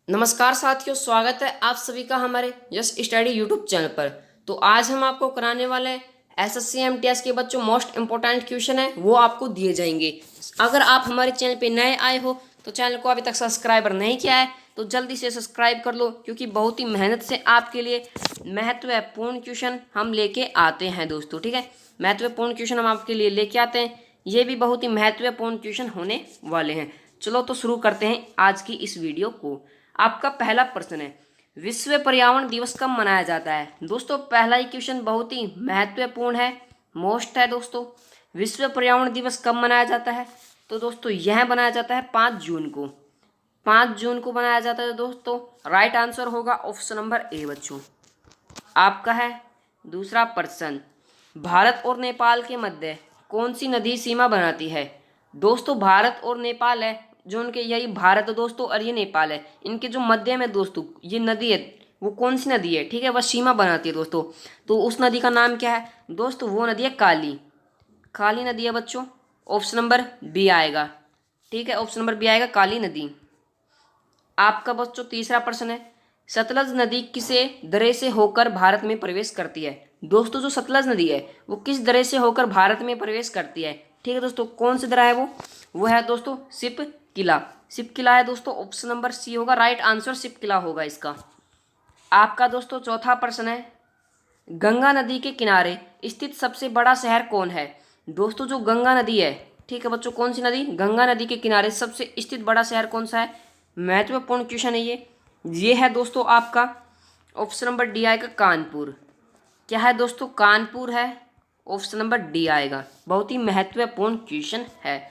नमस्कार साथियों, स्वागत है आप सभी का हमारे यस स्टडी यूट्यूब चैनल पर। तो आज हम आपको कराने वाले हैं एसएससी एमटीएस के बच्चों मोस्ट इंपॉर्टेंट क्वेश्चन है वो आपको दिए जाएंगे। अगर आप हमारे चैनल पे नए आए हो तो चैनल को अभी तक सब्सक्राइबर नहीं किया है तो जल्दी से सब्सक्राइब कर लो, क्योंकि बहुत ही मेहनत से आपके लिए महत्वपूर्ण क्वेश्चन हम लेके आते हैं दोस्तों। ठीक है, महत्वपूर्ण क्वेश्चन हम आपके लिए लेके आते हैं, ये भी बहुत ही महत्वपूर्ण क्वेश्चन होने वाले हैं। चलो तो शुरू करते हैं आज की इस वीडियो को। आपका पहला प्रश्न है, विश्व पर्यावरण दिवस कब मनाया जाता है? दोस्तों पहला ही क्वेश्चन बहुत ही महत्वपूर्ण है, मोस्ट है दोस्तों। विश्व पर्यावरण दिवस कब मनाया जाता है? तो दोस्तों यह मनाया जाता है 5 जून को। 5 जून को मनाया जाता है दोस्तों। राइट आंसर होगा ऑप्शन नंबर ए बच्चों। आपका है दूसरा प्रश्न, भारत और नेपाल के मध्य कौन सी नदी सीमा बनाती है? दोस्तों भारत और नेपाल है जो उनके, यही भारत दोस्तों और ये नेपाल है, इनके जो मध्य में दोस्तों ये नदी है, वो कौन सी नदी है? ठीक है, वह सीमा बनाती है दोस्तों। तो उस नदी का नाम क्या है दोस्तों? वो नदी है काली। काली नदी है बच्चों, ऑप्शन नंबर बी आएगा। ठीक है, ऑप्शन नंबर बी आएगा, काली नदी। आपका बच्चों तीसरा प्रश्न है, सतलज नदी किसे दरे से होकर भारत में प्रवेश करती है? दोस्तों जो सतलज नदी है वो किस दरे से होकर भारत में प्रवेश करती है? ठीक है दोस्तों, कौन सी दरा है वो है दोस्तों सिप किला। सिप किला है दोस्तों, ऑप्शन नंबर सी होगा। राइट आंसर सिप किला होगा इसका। आपका दोस्तों चौथा प्रश्न है, गंगा नदी के किनारे स्थित सबसे बड़ा शहर कौन है? दोस्तों जो गंगा नदी है, ठीक है बच्चों, कौन सी नदी? गंगा नदी के किनारे सबसे स्थित बड़ा शहर कौन सा है? महत्वपूर्ण क्वेश्चन है ये है दोस्तों आपका ऑप्शन नंबर डी आएगा, कानपुर। क्या है दोस्तों? कानपुर है, ऑप्शन नंबर डी आएगा। बहुत ही महत्वपूर्ण क्वेश्चन है।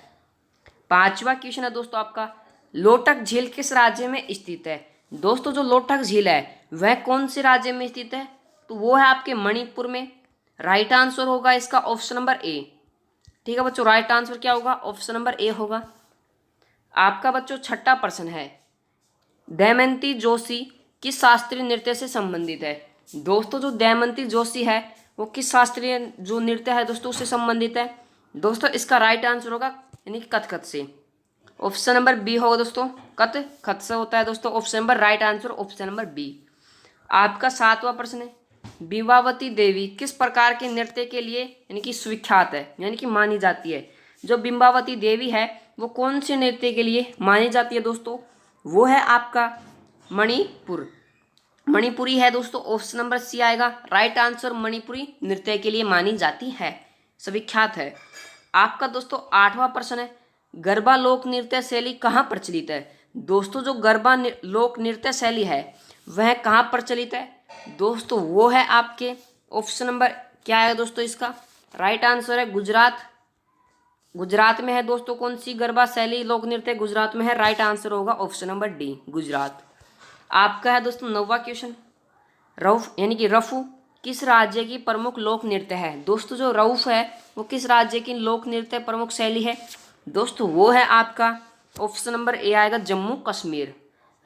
पांचवा क्वेश्चन है दोस्तों आपका, लोटक झील किस राज्य में स्थित है? दोस्तों जो लोटक झील है वह कौन से राज्य में स्थित है? तो वो है आपके मणिपुर में। राइट आंसर होगा इसका ऑप्शन नंबर ए। ठीक है बच्चों, राइट आंसर क्या होगा? ऑप्शन नंबर ए होगा। आपका बच्चों छठा प्रश्न है, दमयंती जोशी किस शास्त्रीय नृत्य से संबंधित है? दोस्तों जो दमयंती जोशी है वो किस शास्त्रीय जो नृत्य है दोस्तों उससे संबंधित है? दोस्तों इसका राइट आंसर होगा यानी कथक से। ऑप्शन नंबर बी होगा दोस्तों, कथक से होता है दोस्तों। Option number right answer option number B. आपका सातवां प्रश्न है, बिंबावती देवी किस प्रकार के नृत्य के लिए यानी कि सुविख्यात है, यानी कि मानी जाती है? जो बिंबावती देवी है वो कौन से नृत्य के लिए मानी जाती है दोस्तों? वो है आपका मणिपुर, मणिपुरी है दोस्तों। ऑप्शन नंबर सी आएगा। राइट आंसर मणिपुरी नृत्य के लिए मानी जाती है, सविख्यात है। आपका दोस्तों आठवां प्रश्न है, गरबा लोक नृत्य शैली कहाँ प्रचलित है? दोस्तों जो गरबा लोक नृत्य शैली है वह कहाँ प्रचलित है? दोस्तों वो है आपके ऑप्शन नंबर क्या है दोस्तों इसका? राइट आंसर है गुजरात। गुजरात में है दोस्तों। कौन सी गरबा शैली लोक नृत्य? गुजरात में है। राइट आंसर होगा ऑप्शन नंबर डी, गुजरात। आपका है दोस्तों नौवां क्वेश्चन, रऊफ यानी कि रफू किस राज्य की प्रमुख लोक नृत्य है? दोस्तों जो रऊफ है वो किस राज्य की लोक नृत्य प्रमुख शैली है? दोस्तों वो है आपका ऑप्शन नंबर ए आएगा, जम्मू कश्मीर।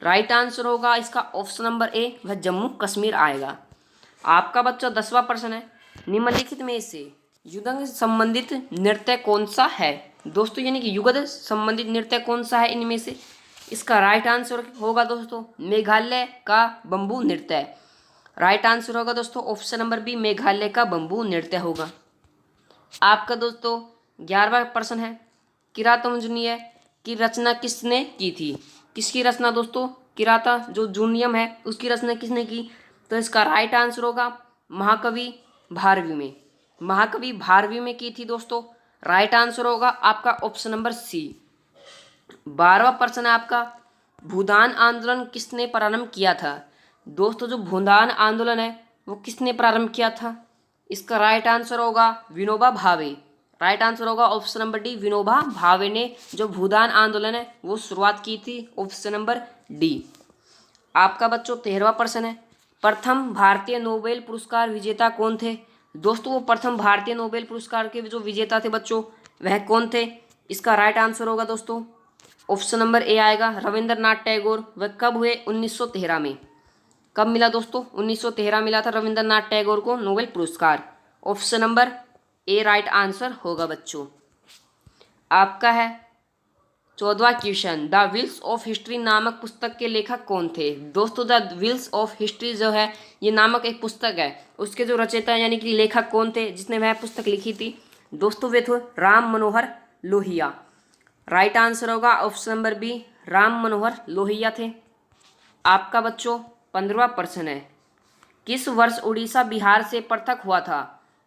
राइट आंसर होगा इसका ऑप्शन नंबर ए, वह जम्मू कश्मीर आएगा। आपका बच्चा 10वां प्रश्न है, निम्नलिखित में से युगल संबंधित नृत्य कौन सा है? दोस्तों यानी कि युगल संबंधित नृत्य कौन सा है इनमें से? इसका राइट आंसर होगा दोस्तों मेघालय का बंबू नृत्य। राइट आंसर होगा दोस्तों ऑप्शन नंबर बी, मेघालय का बंबू नृत्य होगा। आपका दोस्तों 11वां प्रश्न है, किरातार्जुनीय की रचना किसने की थी? किसकी रचना दोस्तों? किराता जो जूनियम है उसकी रचना किसने की? तो इसका राइट आंसर होगा महाकवि भारवी में। महाकवि भारवी में की थी दोस्तों। राइट आंसर होगा आपका ऑप्शन नंबर सी। 12वां प्रश्न है आपका, भूदान आंदोलन किसने प्रारंभ किया था? दोस्तों जो भूदान आंदोलन है वो किसने प्रारंभ किया था? इसका राइट आंसर होगा विनोबा भावे। राइट आंसर होगा option number D, Vinoba Bhave ने जो भूदान आंदोलन है वो शुरुआत की थी, ऑप्शन नंबर डी। आपका बच्चों 13वां प्रश्न है, प्रथम भारतीय नोबेल पुरस्कार विजेता कौन थे? दोस्तों वो प्रथम भारतीय नोबेल पुरस्कार के जो विजेता थे बच्चों वह कौन थे? इसका राइट आंसर होगा दोस्तों ऑप्शन नंबर ए आएगा, रविंद्रनाथ टैगोर। वह कब हुए? 1913 में। कब मिला दोस्तों? 1913 मिला था रविंद्रनाथ टैगोर को नोबेल पुरस्कार। Option number A right answer होगा बच्चों। आपका है 14वां question, the wheels of history नामक पुस्तक के लेखक कौन थे? दोस्तों द व्हील्स ऑफ हिस्ट्री जो है ये नामक एक पुस्तक है, उसके जो रचयिता यानी कि लेखक कौन थे जिसने वह पुस्तक लिखी थी? दोस्तों वे थे राम मनोहर लोहिया। राइट आंसर होगा option number B, Ram Manohar Lohia थे। आपका बच्चों 15वां प्रश्न है, किस वर्ष उड़ीसा बिहार से पृथक हुआ था?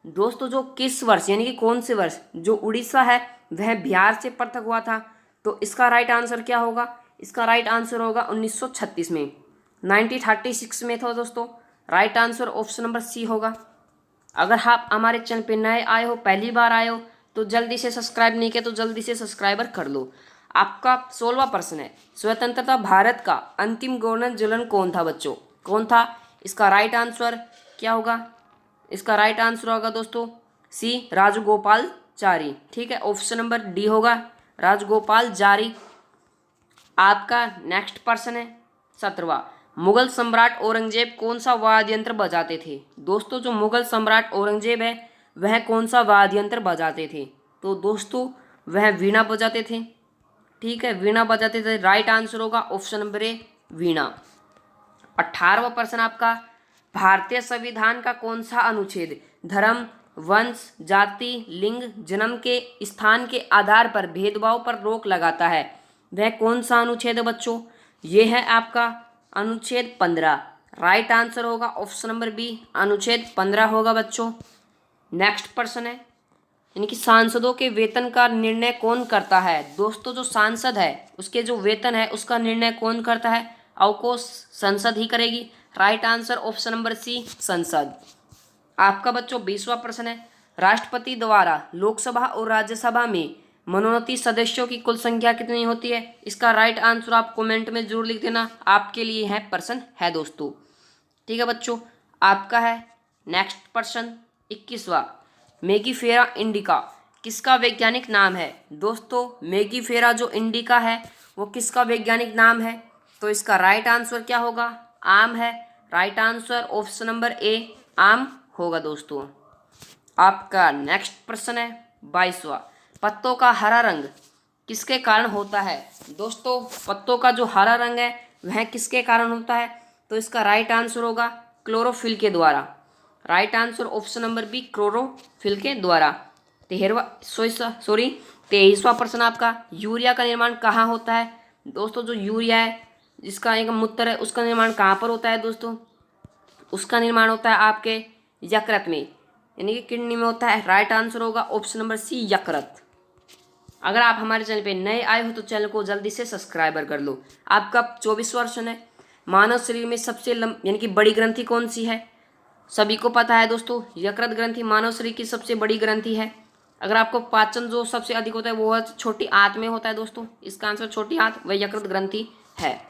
दोस्तों जो किस वर्ष यानी कि कौन से वर्ष जो उड़ीसा है वह बिहार से पृथक हुआ था, तो इसका राइट आंसर क्या होगा? इसका राइट आंसर होगा 1936 में, 1936 में था दोस्तों। Right answer option number C होगा। अगर आप हमारे चैनल पे नए आए हो, पहली बार आए हो, तो जल्दी से सब्सक्राइब नहीं किया तो जल्दी से सब्सक्राइबर कर लो। आपका 16वां प्रश्न है, स्वतंत्रता भारत का अंतिम गवर्नर जनरल कौन था बच्चों? कौन था? इसका राइट आंसर क्या होगा? इसका राइट आंसर होगा दोस्तों सी, राजगोपालचारी। ठीक है, ऑप्शन नंबर डी होगा राजगोपालचारी। आपका नेक्स्ट प्रश्न है 17वां, मुगल सम्राट औरंगजेब कौन सा वाद्य यंत्र बजाते थे? दोस्तों जो मुगल सम्राट औरंगजेब है वह कौन सा वाद्य यंत्र बजाते थे? तो दोस्तों वह वीणा बजाते थे। ठीक है, वीणा बजाते थे। राइट आंसर होगा ऑप्शन नंबर ए, वीणा। 18वां प्रश्न आपका, भारतीय संविधान का कौन सा अनुच्छेद धर्म, वंश, जाति, लिंग, जन्म के स्थान के आधार पर भेदभाव पर रोक लगाता है? वह कौन सा अनुच्छेद है बच्चों? ये है आपका अनुच्छेद 15। राइट आंसर होगा ऑप्शन नंबर बी, अनुच्छेद 15 होगा बच्चों। नेक्स्ट प्रश्न है, यानी कि सांसदों के वेतन का निर्णय कौन करता है? दोस्तों जो सांसद है उसके जो वेतन है उसका निर्णय कौन करता है? ऑफकोर्स संसद ही करेगी। Right answer option number C, संसद। आपका बच्चों 20वां प्रश्न है, राष्ट्रपति द्वारा लोकसभा और राज्यसभा में मनोनीत सदस्यों की कुल संख्या कितनी होती है? इसका राइट आंसर आप कमेंट में जरूर लिख देना, आपके लिए है प्रश्न है दोस्तों। ठीक है बच्चों, आपका है नेक्स्ट प्रश्न 21वां, मेगीफेरा इंडिका किसका वैज्ञानिक नाम है? दोस्तों मेगीफेरा जो इंडिका है वो किसका वैज्ञानिक नाम है? तो इसका राइट आंसर क्या होगा? आम है। राइट आंसर ऑप्शन नंबर ए, आम होगा दोस्तों। आपका नेक्स्ट प्रश्न है 22वां, पत्तों का हरा रंग किसके कारण होता है? दोस्तों पत्तों का जो हरा रंग है वह किसके कारण होता है? तो इसका राइट आंसर होगा क्लोरोफिल के द्वारा। Right answer option number B, chlorophyll के द्वारा। 23वां प्रश्न आपका, यूरिया का निर्माण कहाँ होता है? दोस्तों जो यूरिया है जिसका एक मूत्र है उसका निर्माण कहाँ पर होता है दोस्तों? उसका निर्माण होता है आपके यकृत में, यानी कि किडनी में होता है। राइट आंसर होगा ऑप्शन नंबर सी, यकृत। अगर आप हमारे चैनल पे नए आए हो तो चैनल को जल्दी से सब्सक्राइबर कर लो। आपका 24वां प्रश्न है, मानव शरीर में सबसे यानी कि बड़ी ग्रंथि कौन सी है? सभी को पता है दोस्तों, यकृत ग्रंथि मानव शरीर की सबसे बड़ी ग्रंथि है। अगर आपको पाचन जो सबसे अधिक होता है वो छोटी आंत में होता है दोस्तों, इसका आंसर छोटी आंत व यकृत ग्रंथि है।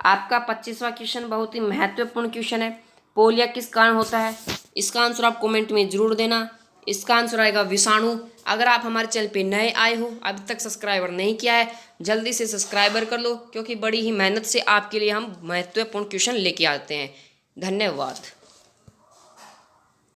आपका 25वां क्वेश्चन बहुत ही महत्वपूर्ण क्वेश्चन है, पोलियो किस कारण होता है? इसका आंसर आप कमेंट में जरूर देना। इसका आंसर आएगा विषाणु। अगर आप हमारे चैनल पे नए आए हो, अभी तक सब्सक्राइबर नहीं किया है, जल्दी से सब्सक्राइबर कर लो, क्योंकि बड़ी ही मेहनत से आपके लिए हम महत्वपूर्ण क्वेश्चन लेके आते हैं। धन्यवाद।